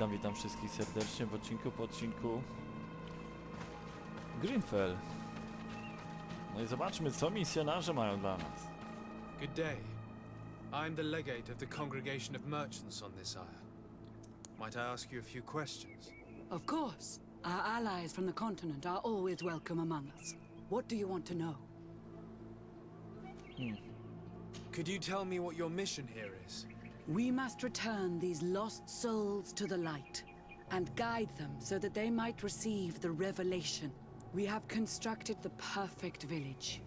Witam wszystkich serdecznie w odcinku po odcinku GreedFall. No i zobaczmy, co misjonarze mają dla nas. Good day. I'm the legate of the congregation of merchants on this isle. Might I ask you a few questions? Of course. Our allies from the continent are always welcome among us. What do you want to know? Could you tell me what your mission here is? We must return these lost souls to the light and guide them so that they might receive the revelation. We have constructed the perfect village,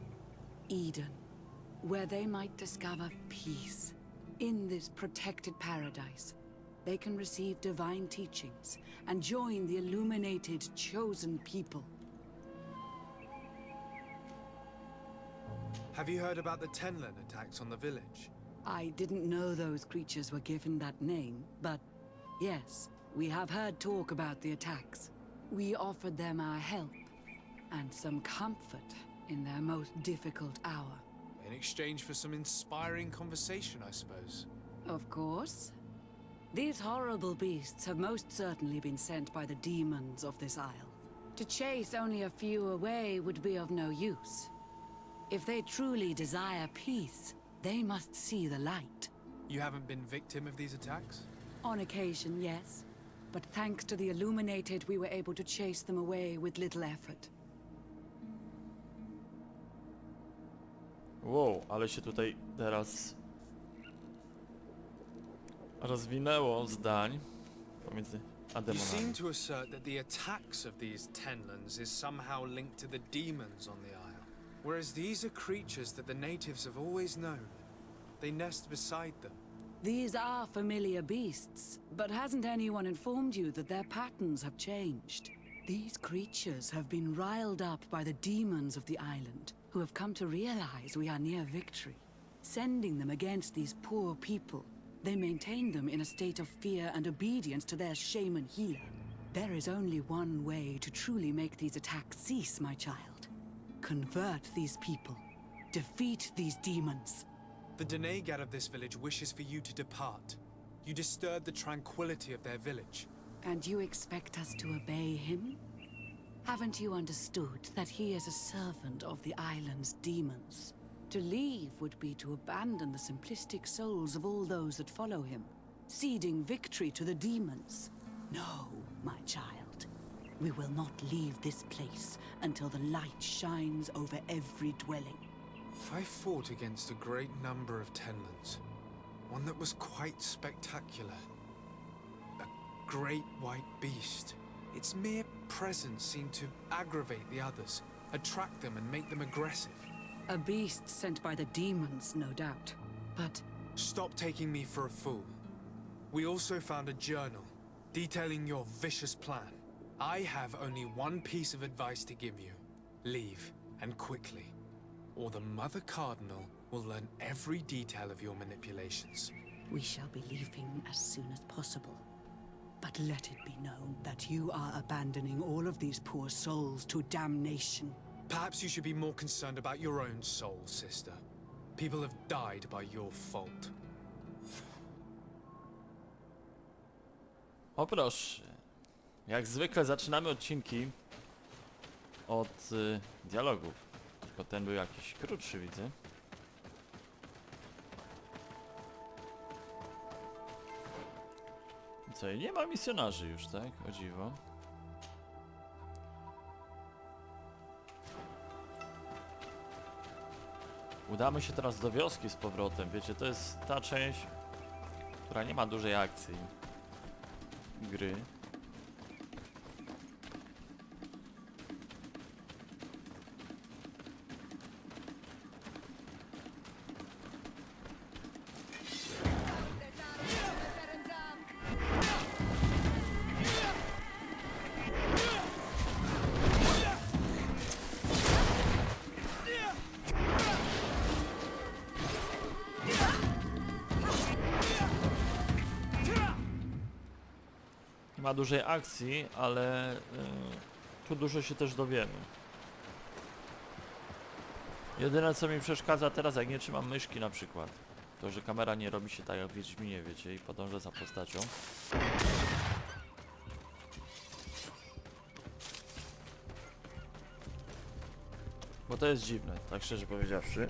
Eden, where they might discover peace. In this protected paradise, they can receive divine teachings and join the illuminated, chosen people. Have you heard about the Tenlen attacks on the village? I didn't know those creatures were given that name, but yes, we have heard talk about the attacks. We offered them our help and some comfort in their most difficult hour. In exchange for some inspiring conversation, I suppose. Of course. These horrible beasts have most certainly been sent by the demons of this isle. To chase only a few away would be of no use. If they truly desire peace, they must see the light. You haven't been victim of these attacks? On occasion, yes. But thanks to the Illuminated, we were able to chase them away with little effort. Wow, ale się tutaj teraz rozwinęło zdań pomiędzy You ademonami. seem to assert that the attacks of these Tenlens is somehow linked to the demons on the isle. Whereas these are creatures that the natives have always known. They nest beside them. These are familiar beasts, but hasn't anyone informed you that their patterns have changed? These creatures have been riled up by the demons of the island, who have come to realize we are near victory. Sending them against these poor people, they maintain them in a state of fear and obedience to their shaman healer. There is only one way to truly make these attacks cease, my child. Convert these people. Defeat these demons. The Denegat of this village wishes for you to depart. You disturb the tranquility of their village. And you expect us to obey him? Haven't you understood that he is a servant of the island's demons? To leave would be to abandon the simplistic souls of all those that follow him, ceding victory to the demons. No, my child. We will not leave this place until the light shines over every dwelling. I fought against a great number of Tenlens. One that was quite spectacular. A great white beast. Its mere presence seemed to aggravate the others, attract them and make them aggressive. A beast sent by the demons, no doubt. But Stop taking me for a fool. We also found a journal detailing your vicious plan. I have only one piece of advice to give you. Leave, and quickly. Or the Mother Cardinal will learn every detail of your manipulations. we shall be leaving as soon as possible. But let it be known that you are abandoning all of these poor souls to damnation. Perhaps you should be more concerned about your own soul, sister. People have died by your fault. O proszę. Jak zwykle zaczynamy odcinki od dialogów. Tylko ten był jakiś krótszy, widzę. I co, nie ma misjonarzy już, tak? O dziwo. Udamy się teraz do wioski z powrotem. Wiecie, to jest ta część, która nie ma dużej akcji gry. Nie ma dużej akcji, ale tu dużo się też dowiemy. Jedyne co mi przeszkadza teraz, jak nie trzymam myszki na przykład, to że kamera nie robi się tak jak w Wiedźminie, wiecie, i podąża za postacią. Bo to jest dziwne, tak szczerze powiedziawszy.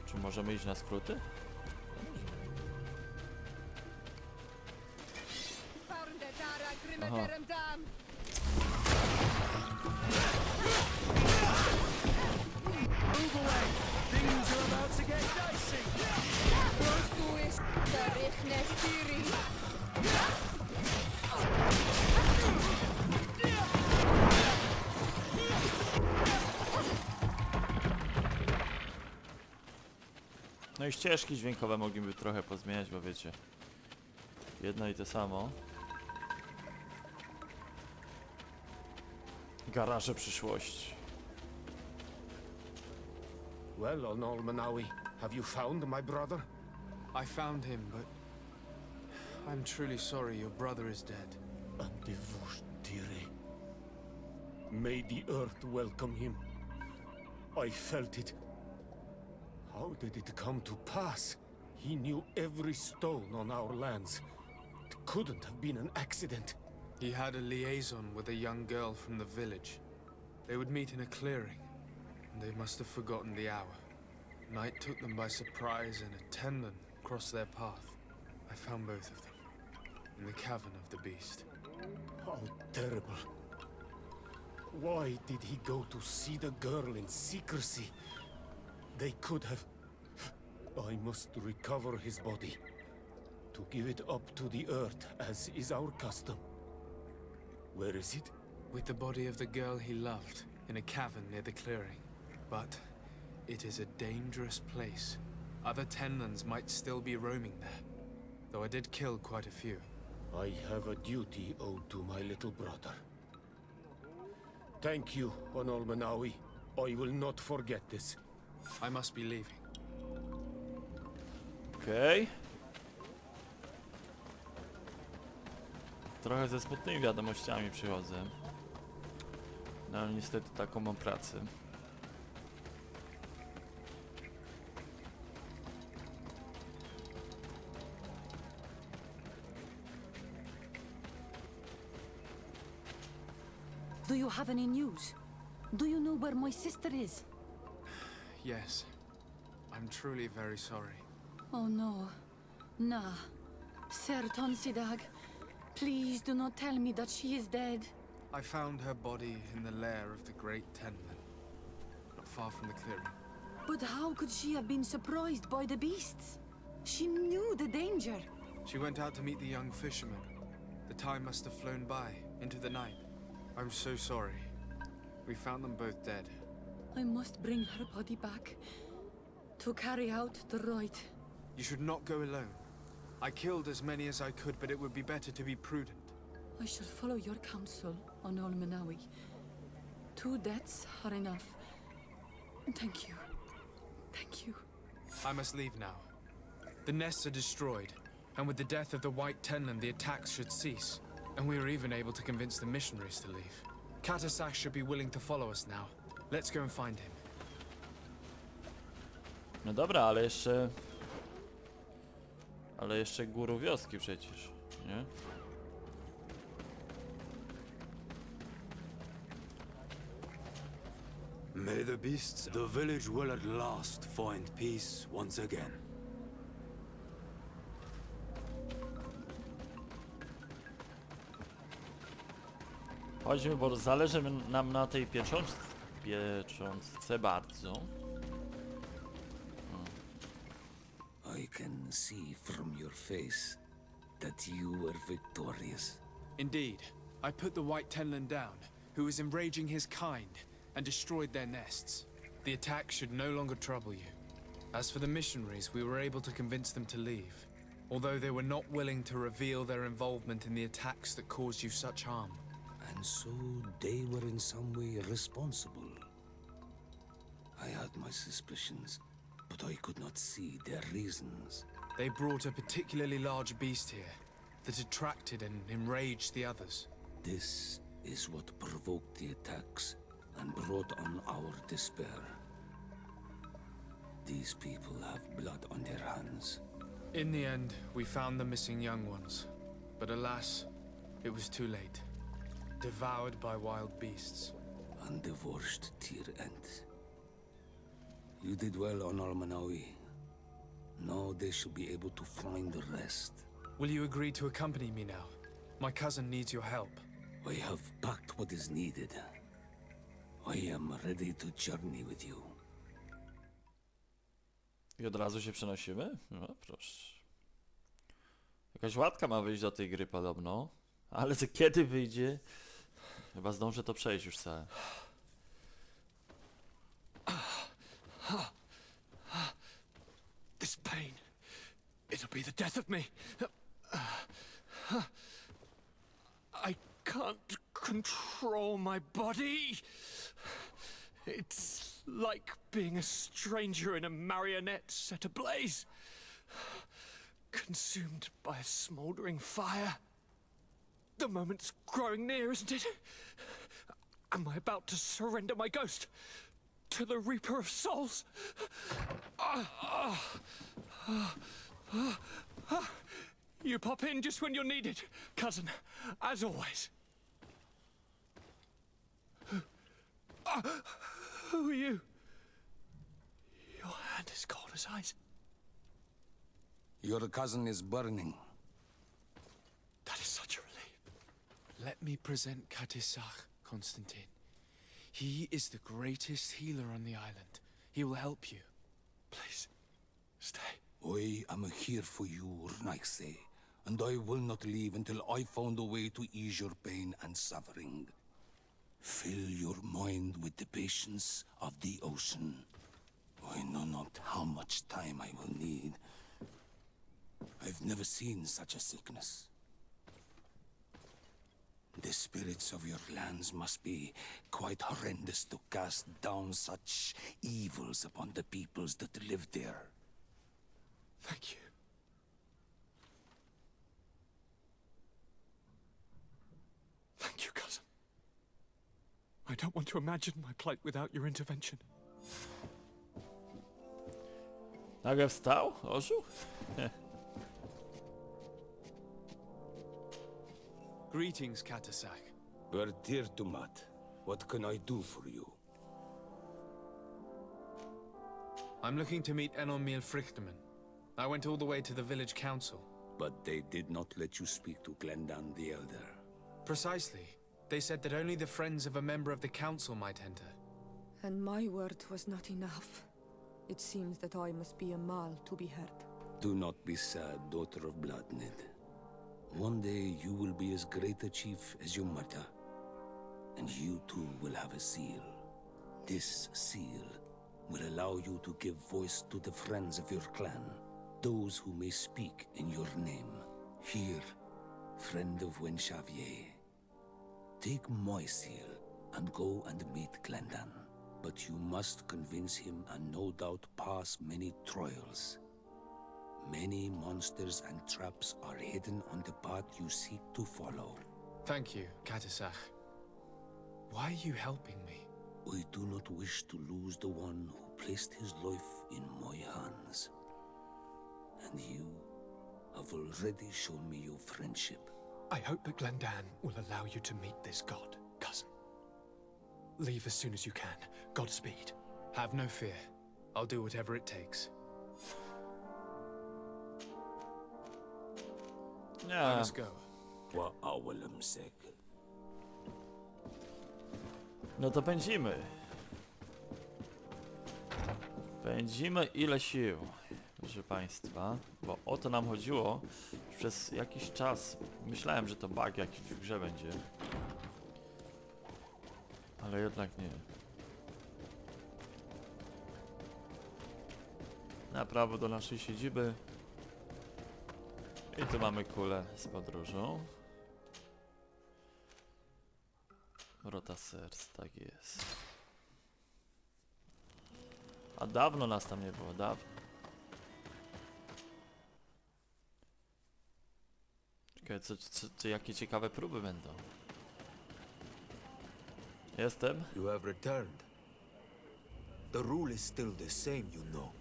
Czy możemy iść na skróty? Aha. No i ścieżki dźwiękowe mogliby trochę pozmieniać, bo wiecie, jedno i to samo. Garaże przyszłości. Well, Onolmanawi, have you found my brother? I found him, but I'm truly sorry your brother is dead. Andivush Tiri. May the earth welcome him. I felt it. How did it come to pass? He knew every stone on our lands. It couldn't have been an accident. He had a liaison with a young girl from the village. They would meet in a clearing, and they must have forgotten the hour. Night took them by surprise, and a tenlin crossed their path. I found both of them, in the cavern of the beast. How terrible. Why did he go to see the girl in secrecy? They could have... I must recover his body. To give it up to the earth, as is our custom. Where is it? With the body of the girl he loved, in a cavern near the clearing. But it is a dangerous place. Other tenlins might still be roaming there, though I did kill quite a few. I have a duty owed to my little brother. Thank you, Onolmanawi. I will not forget this. I must be leaving. Okej. Trochę ze smutnymi wiadomościami przychodzę. No ale niestety taką mam pracę. Do you have any news? Do you know where my sister is? Yes. I'm truly very sorry. Oh no. Nah. Ser Tonsidag, please do not tell me that she is dead. I found her body in the lair of the great tenlin, not far from the clearing. But how could she have been surprised by the beasts? She knew the danger. She went out to meet the young fisherman. The time must have flown by, into the night. I'm so sorry. We found them both dead. I must bring her body back to carry out the rite. You should not go alone. I killed as many as I could, but it would be better to be prudent. I shall follow your counsel, Onolmanawi. 2 deaths are enough. Thank you. Thank you. I must leave now. The nests are destroyed, and with the death of the White Tenlin, the attacks should cease. And we were even able to convince the missionaries to leave. Katasak should be willing to follow us now. Let's go and find him. No dobra, ale jeszcze... Ale jeszcze guru wioski przecież, nie? May the beasts, the village will at last find peace once again. Chodźmy, bo zależy nam na tej pieczątce bardzo. I can see from your face that you were victorious. Indeed. I put the White Tenlin down, who was enraging his kind, and destroyed their nests. The attack should no longer trouble you. As for the missionaries, we were able to convince them to leave, although they were not willing to reveal their involvement in the attacks that caused you such harm. And so they were in some way responsible. I had my suspicions, but I could not see their reasons. They brought a particularly large beast here that attracted and enraged the others. This is what provoked the attacks and brought on our despair. These people have blood on their hands. In the end, we found the missing young ones. But alas, it was too late. devoured by wild beasts. And divorced Teer Ent. You did well on Almanawi. Now they should be able to find the rest. Will you agree to accompany me now? My cousin needs your help. I have packed what is needed. I am ready to journey with you. I od razu się przenosimy? No proszę. Jakaś łatka ma wyjść do tej gry podobno. Ale to kiedy wyjdzie? Chyba zdążę to przejść już całe. This pain, it'll be the death of me. I can't control my body. It's like being a stranger in a marionette set ablaze. Consumed by a smoldering fire. The moment's growing near, isn't it? Am I about to surrender my ghost to the Reaper of Souls? You pop in just when you're needed, cousin, as always. Who are you? Your hand is cold as ice. Your cousin is burning. That is such a relief. Let me present Katisach, Constantine. He is the greatest healer on the island. He will help you. Please, stay. I am here for you, Rnaise, and I will not leave until I found a way to ease your pain and suffering. Fill your mind with the patience of the ocean. I know not how much time I will need. I've never seen such a sickness. The spirits of your lands must be quite horrendous to cast down such evils upon the peoples that live there. Thank you. Thank you, cousin. I don't want to imagine my plight without your intervention. Nagle wstał? Ożył? Greetings, Katisach. Bertirtumat, what can I do for you? I'm looking to meet Enomil Frichtman. I went all the way to the village council. But they did not let you speak to Glendan the Elder. Precisely. They said that only the friends of a member of the council might enter. And my word was not enough. It seems that I must be a Mal to be heard. Do not be sad, daughter of Bloodnid. One day you will be as great a chief as your mother. And you too will have a seal. This seal will allow you to give voice to the friends of your clan, those who may speak in your name. Here, friend of Wenxavier, take my seal and go and meet Glendan. But you must convince him and no doubt pass many trials. Many monsters and traps are hidden on the path you seek to follow. Thank you, Katisach. Why are you helping me? I do not wish to lose the one who placed his life in my hands. And you have already shown me your friendship. I hope that Glendan will allow you to meet this god, cousin. Leave as soon as you can. Godspeed. Have no fear. I'll do whatever it takes. I Nie. must go. Wa awalam sek. No to pędzimy. Pędzimy ile sił, proszę państwa, bo o to nam chodziło przez jakiś czas. Myślałem, że to bug jakiś w grze będzie. Ale jednak nie. Na prawo do naszej siedziby. I tu mamy kulę z podróżą. Wrota serc, tak jest. A dawno nas tam nie było, dawno. Czekaj, co jakie ciekawe próby będą. Jestem. You have returned. The rule is still the same, you know.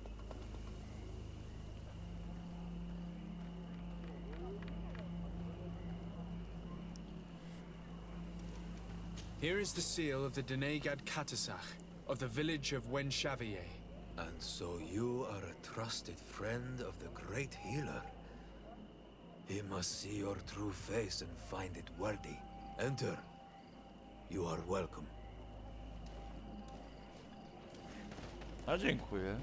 Here is the seal of the Denegad Katasach of the village of Wenshavier. And so you are a trusted friend of the great healer. He must see your true face and find it worthy. Enter. You are welcome. A dziękuję.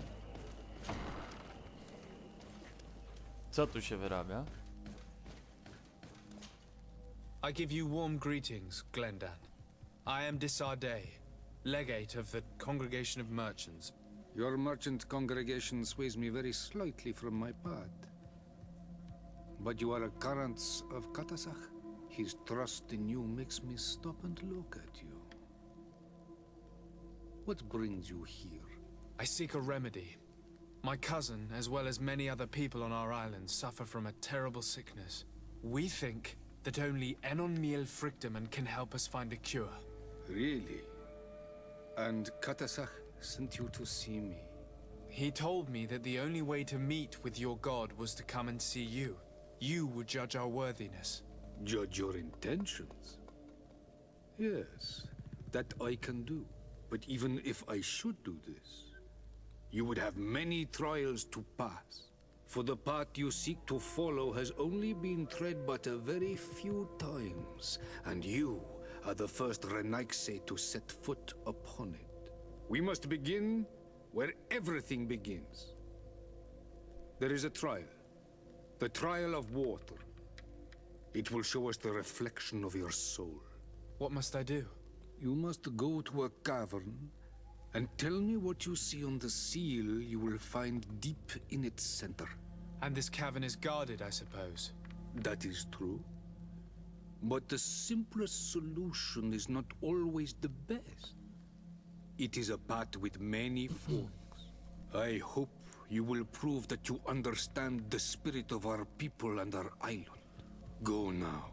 Co tu się wyrabia? I give you warm greetings, Glendan. I am Disarday, legate of the Congregation of Merchants. Your merchant congregation sways me very slightly from my path. But you are a current of Katasach? His trust in you makes me stop and look at you. What brings you here? I seek a remedy. My cousin, as well as many other people on our island, suffer from a terrible sickness. We think that only Enon Miel Frictamen can help us find a cure. Really? And Katasach sent you to see me? He told me that the only way to meet with your god was to come and see you. You would judge our worthiness. Judge your intentions? Yes, that I can do. But even if I should do this, you would have many trials to pass. For the path you seek to follow has only been tread but a very few times, and you are the first Renaigse to set foot upon it. We must begin where everything begins. There is a trial. The trial of water. It will show us the reflection of your soul. What must I do? You must go to a cavern and tell me what you see on the seal you will find deep in its center. And this cavern is guarded, I suppose. That is true. But the simplest solution is not always the best. It is a path with many forks. I hope you will prove that you understand the spirit of our people and our island. Go now.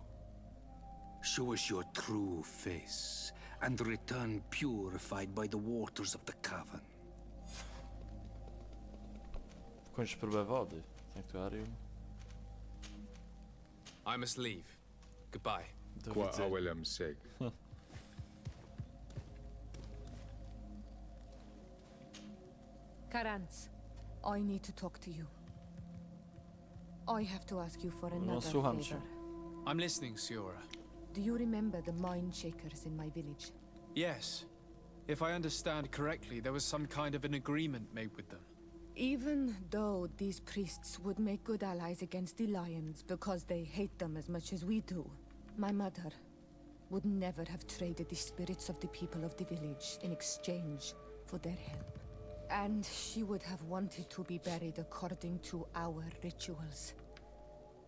Show us your true face, and return purified by the waters of the cavern. Kończ próbę wody. Sanktuarium. I must leave. Goodbye. Do widzenia. William sake. Karantz, I need to talk to you. I have to ask you for another słucham favor. cię. I'm listening, Siora. Do you remember the mine shakers in my village? Yes. If I understand correctly, there was some kind of an agreement made with them. Even though these priests would make good allies against the lions because they hate them as much as we do, my mother would never have traded the spirits of the people of the village in exchange for their help. And she would have wanted to be buried according to our rituals.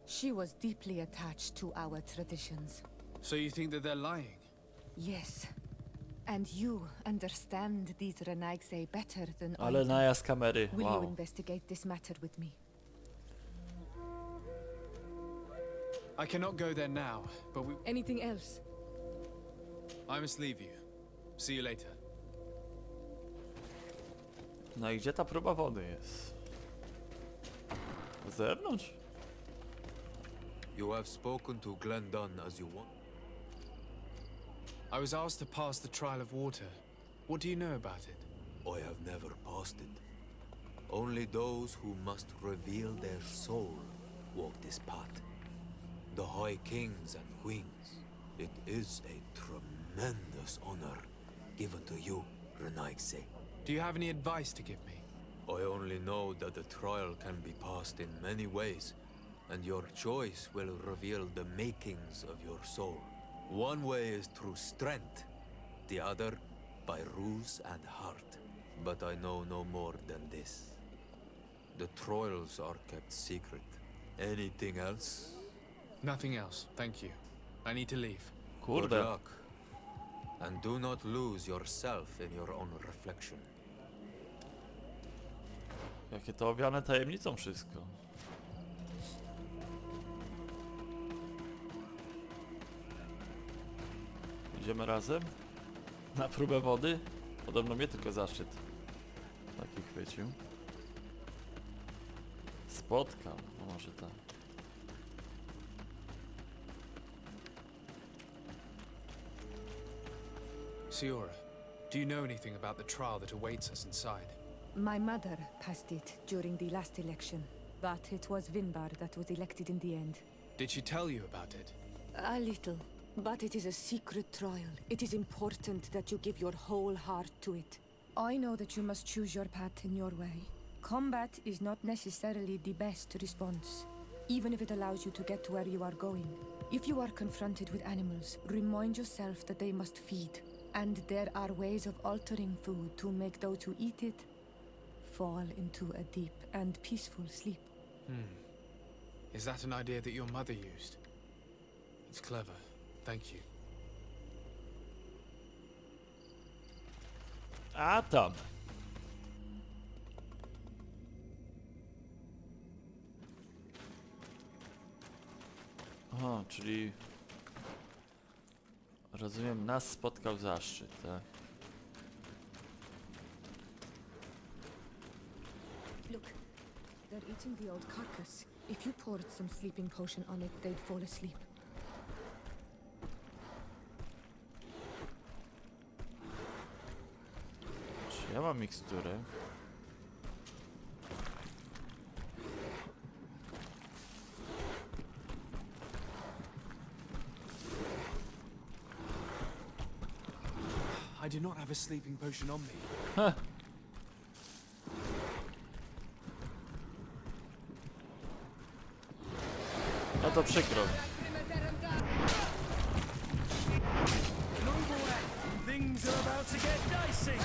She was deeply attached to our traditions. So you think that they're lying? Yes. And you understand these Renaigse better than I Ale do. naja z kamery. Will you Wow. investigate this matter with me? I cannot go there now, but Anything else? I must leave you. See you later. No i gdzie ta próba wody jest? Z zewnątrz? You have spoken to Glendan as you want. I was asked to pass the trial of water. What do you know about it? I have never passed it. Only those who must reveal their soul walk this path. The High Kings and Queens. It is a tremendous honor given to you, Renaigse. Do you have any advice to give me? I only know that the trial can be passed in many ways, and your choice will reveal the makings of your soul. One way is through strength, the other by ruse and heart. But I know no more than this. The trials are kept secret. Anything else? Nothing else, thank you. I need to leave. Good Kurde. luck. And do not lose yourself in your own reflection. Jakie to owiane tajemnicą wszystko. Idziemy razem? Na próbę wody? Podobno mnie tylko zaszczyt taki chwycił. Spotkał, no może tak. Siora, do you know anything about the trial that awaits us inside? My mother passed it during the last election, but it was Vinbar that was elected in the end. Did she tell you about it? A little, but it is a secret trial. It is important that you give your whole heart to it. I know that you must choose your path in your way. Combat is not necessarily the best response, even if it allows you to get to where you are going. If you are confronted with animals, remind yourself that they must feed, and there are ways of altering food to make those who eat it fall into a deep and peaceful sleep. Is that an idea that your mother used? It's clever. Thank you. A tam. O, czyli... Rozumiem, nas spotkał zaszczyt, tak? Look, they're eating the old carcass. If you poured some sleeping potion on it, they'd fall asleep. Czy ja mam miksturę? I do not have a sleeping potion on me. No to przykro. Things are about to get dicey.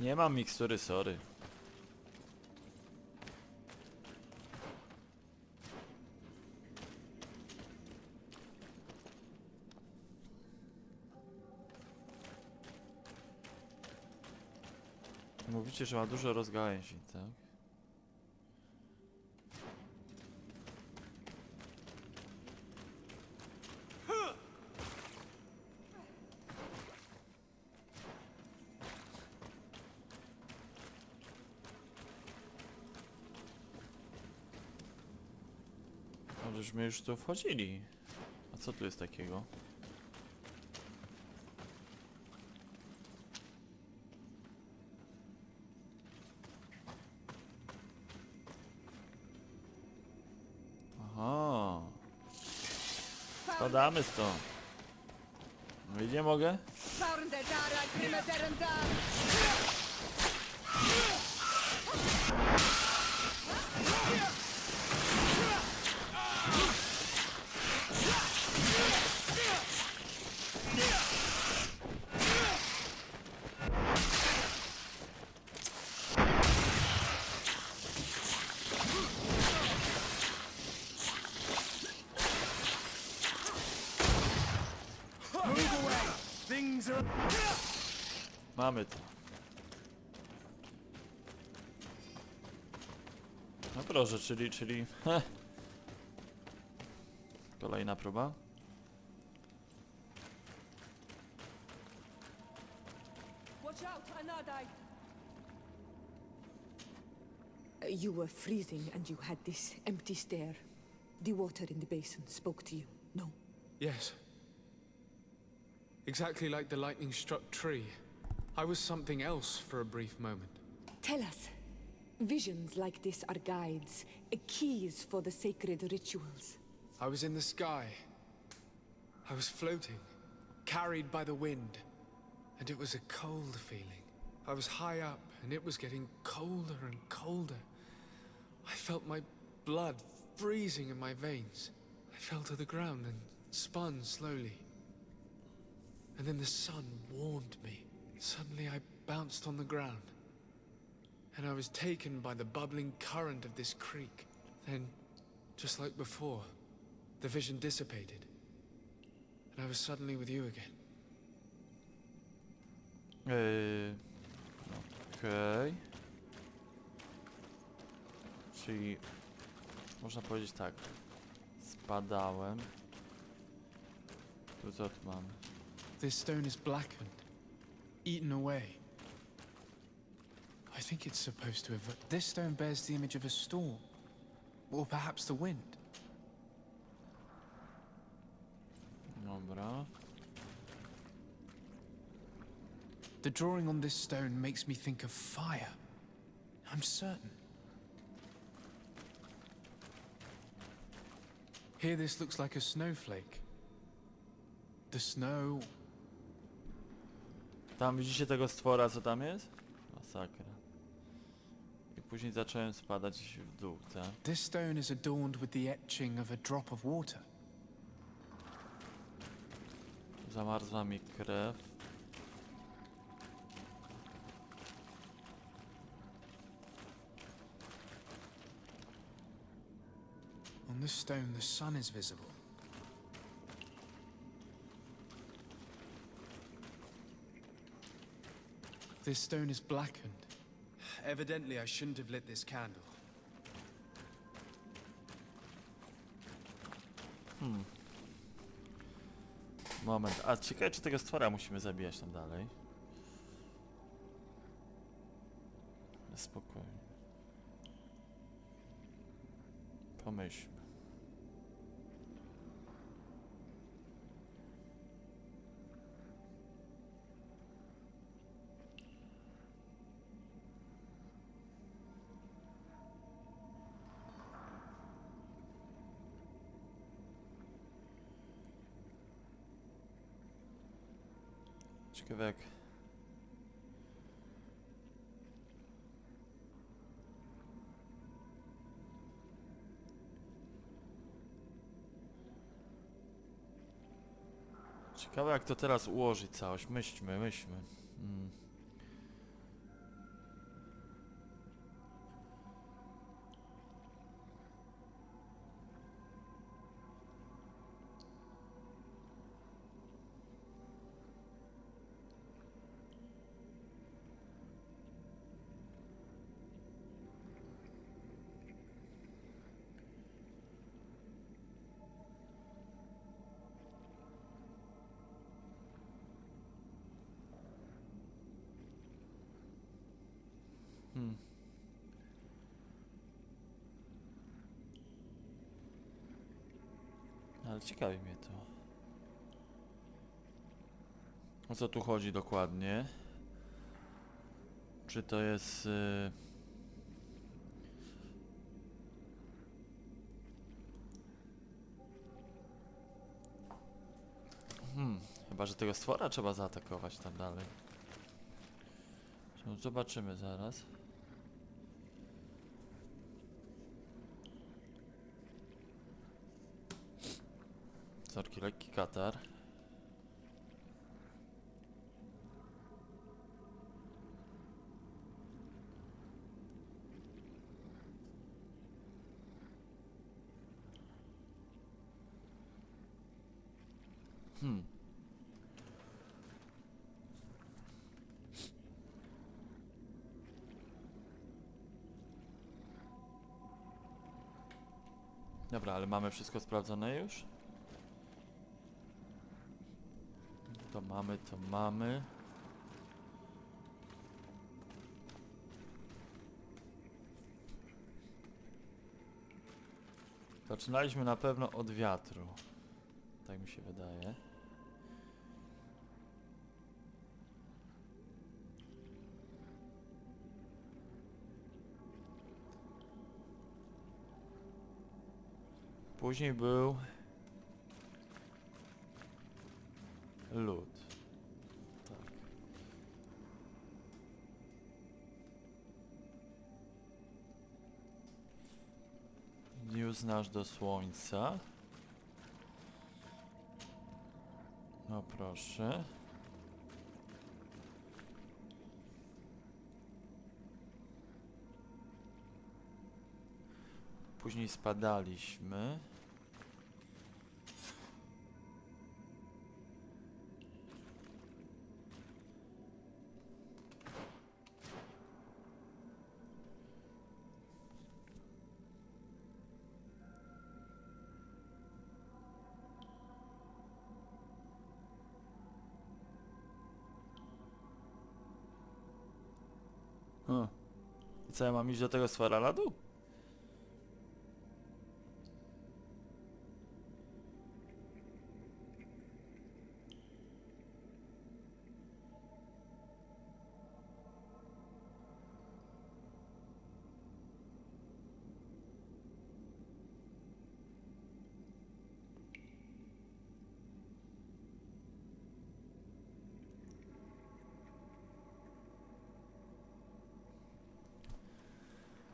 Nie mam mikstury, sorry. Mówicie, że ma dużo rozgałęzień, tak? Ależśmy już tu wchodzili. A co tu jest takiego? Aha. Spadamy stąd. No i nie mogę? Mamy to. No proszę, czyli... Heh. Kolejna próba. Watch out, Anadai! You were freezing and you had this empty stare. The water in the basin spoke to you, no? Yes. Exactly like the lightning-struck tree. I was something else for a brief moment. Tell us. Visions like this are guides, keys for the sacred rituals. I was in the sky. I was floating, carried by the wind. And it was a cold feeling. I was high up, and it was getting colder and colder. I felt my blood freezing in my veins. I fell to the ground and spun slowly. And then the sun warmed me. Suddenly I bounced on the ground. And I was taken by the bubbling current of this creek. Then, just like before, the vision dissipated. And I was suddenly with you again. Okej. Czyli można powiedzieć tak. Spadałem. Tu co tu mamy? This stone is blackened, eaten away. I think it's supposed to have... This stone bears the image of a storm. Or perhaps the wind. Dobra. The drawing on this stone makes me think of fire. I'm certain. Here this looks like a snowflake. The snow... Tam widzicie tego stwora, co tam jest? Masakra. I później zacząłem spadać w dół, tak? This stone is adorned with the etching of a drop of water. Zamarzła mi krew. On this stone, the sun is visible. This stone is blackened. Evidently, I shouldn't have lit this candle. Moment. A ciekawe, czy tego stwora musimy zabijać tam dalej. Spokojnie. Pomyślmy. Ciekawe jak... Ciekawe jak to teraz ułożyć całość. Myślmy. Ale ciekawi mnie to. O co tu chodzi dokładnie? Czy to jest... Chyba, że tego stwora trzeba zaatakować tam dalej. No, zobaczymy zaraz. Sorki, lekki katar. Dobra, ale mamy wszystko sprawdzone już? To mamy. Zaczynaliśmy na pewno od wiatru. Tak mi się wydaje. Później był lód. Tak. Niósł nasz do słońca. No proszę. Później spadaliśmy. Co ja mam iść do tego Sfaraladu?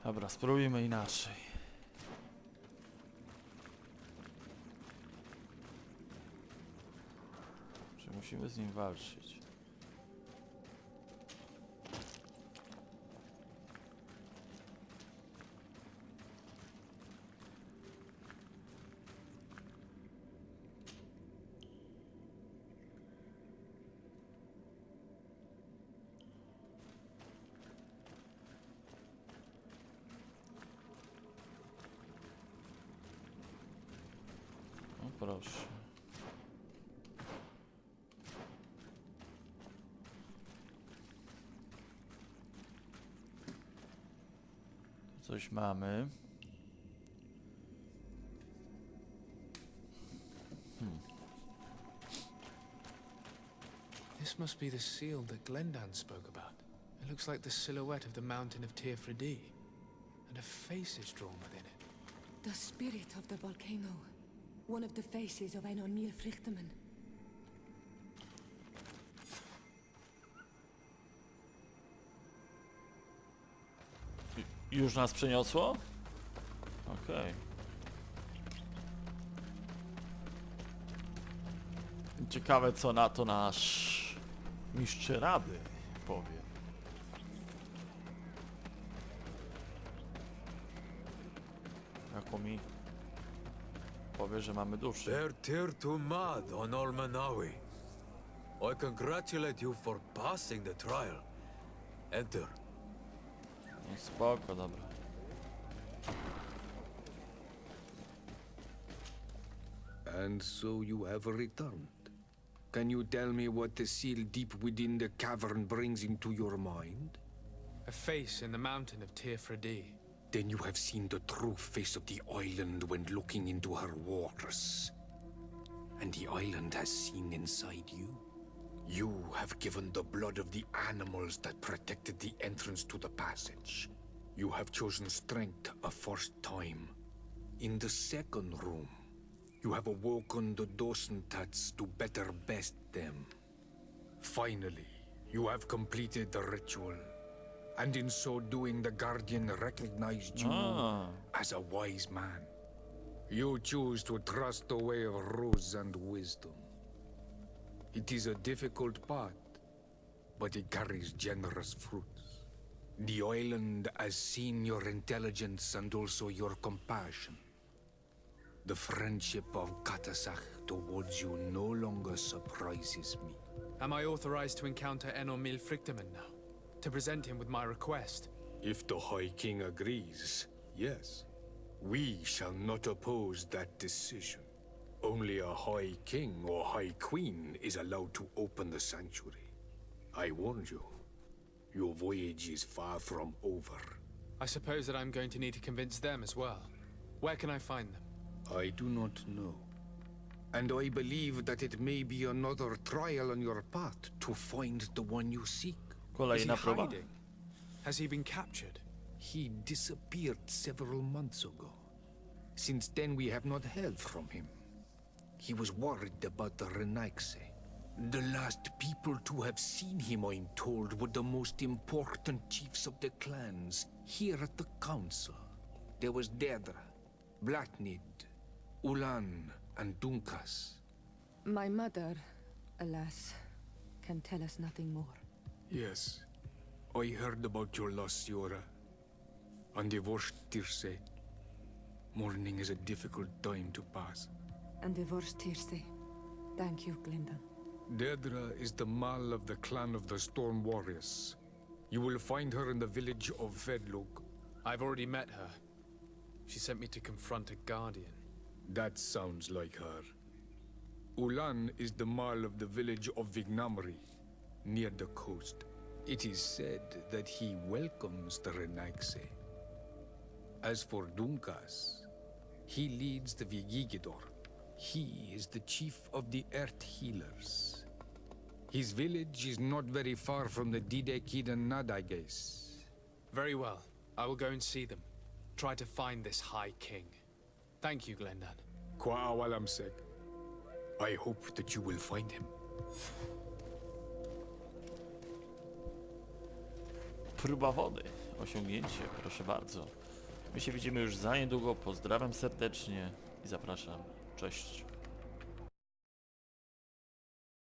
Dobra, spróbujmy inaczej. Czy musimy z nim walczyć? Proszę. Coś mamy. This must be the seal that Glendan spoke about. It looks like the silhouette of the mountain of Teer Fradee, and a face is drawn within it. The spirit of the volcano. One of the faces of Einon Milfrichteman. Już nas przeniosło? Okej. Ciekawe, co na to nasz mistrz rady powie. Jako mi powie, że mamy duszy. Teer to mad on Olmenawi. I congratulate you for passing the trial. Enter. No spoko, dobra. And so you have returned. Can you tell me what the seal deep within the cavern brings into your mind? A face in the mountain of Teer Fradee. Then you have seen the true face of the island when looking into her waters. And the island has seen inside you. You have given the blood of the animals that protected the entrance to the passage. You have chosen strength a first time. In the second room, you have awoken the Dosentats to better best them. Finally, you have completed the ritual. And in so doing, the Guardian recognized you as a wise man. You choose to trust the way of ruse and wisdom. It is a difficult path, but it carries generous fruits. The island has seen your intelligence and also your compassion. The friendship of Katasach towards you no longer surprises me. Am I authorized to encounter Einon Milfrichteman now? To present him with my request? If the High King agrees, yes. We shall not oppose that decision. Only a High King or High Queen is allowed to open the sanctuary. I warned you. Your voyage is far from over. I suppose that I'm going to need to convince them as well. Where can I find them? I do not know. And I believe that it may be another trial on your path to find the one you seek. Is he Kolejna próba. hiding? Has he been captured? He disappeared several months ago. Since then, we have not heard from him. He was worried about the Renaigse. The last people to have seen him, I'm told, were the most important chiefs of the clans here at the council. There was Dedra, Blatnid, Ulan, and Dunkas. My mother, alas, can tell us nothing more. Yes, I heard about your loss, Siora. And divorced Tirse. Mourning is a difficult time to pass. And divorced Tirse. Thank you, Glendan. Dedra is the Mal of the clan of the Storm Warriors. You will find her in the village of Vedlug. I've already met her. She sent me to confront a guardian. That sounds like her. Ulan is the Mal of the village of Vignamri, near the coast. It is said that he welcomes the Renaigse. As for Dunkas, he leads the Vigigidor. He is the chief of the Earth Healers. His village is not very far from the Didekidan Nad, I guess. Very well. I will go and see them. Try to find this High King. Thank you, Glendan. Kwa Walamsek. I hope that you will find him. Próba wody. Osiągnięcie, proszę bardzo. My się widzimy już za niedługo. Pozdrawiam serdecznie i zapraszam. Cześć.